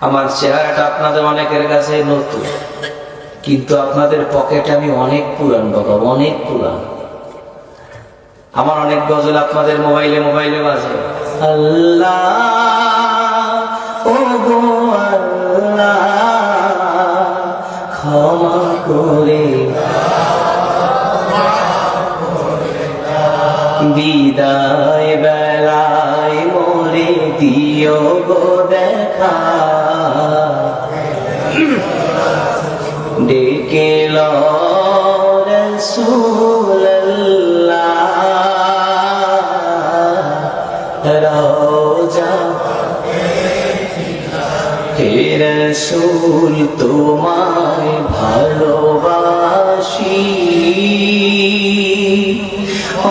আমার চেহারাটা আপনাদের অনেকের কাছে নতুন, কিন্তু আপনাদের পকেটে আমি অনেক পুরান বাবা, অনেক পুরান। আমার অনেক গজল আপনাদের মোবাইলে মোবাইলে বাজে। আল্লাহ ও গো আল্লাহ ক্ষমা করে বিদায় বেলায় মোরে দিও গো দেখা, ডেকে লো রাসূলুল্লাহ রওজা হে রাসূল তোমায় ভালোবাসি,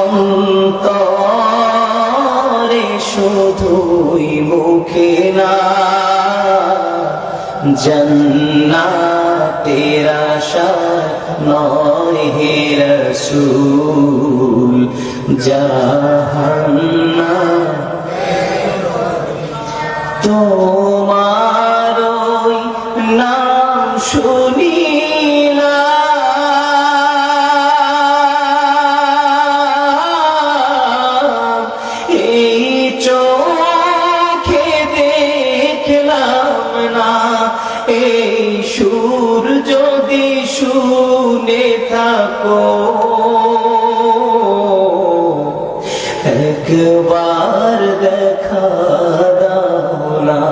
অন্তরে শুধুই মুখে না, জান্নাতের আশায় নয় হে রাসূল জাহান্নাম। তোমার ওই নাম শুনিলাম, এই চোখে দেখলাম না, এই সুর যদি শুনে থাকো একবার দেখা দাও না,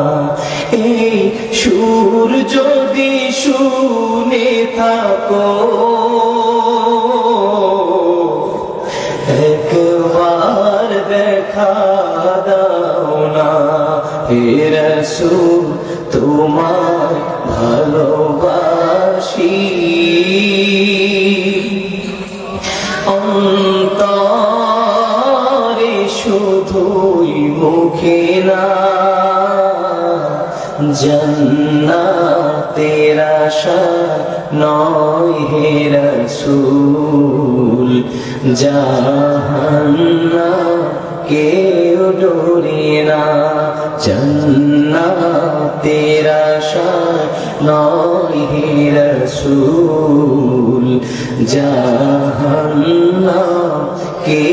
এই সুর যদি শুনে থাকো একবার দেখা দাও না, হে রাসূল তোমায় ভালোবাসি, অন্তরে শুধুই মুখে না, জান্নাতের আশা নয় হে রাসূল জাহান্নাম কেউ ডরে না, জান্নাতের আশা নয় হে রাসূল জাহান্নাম কে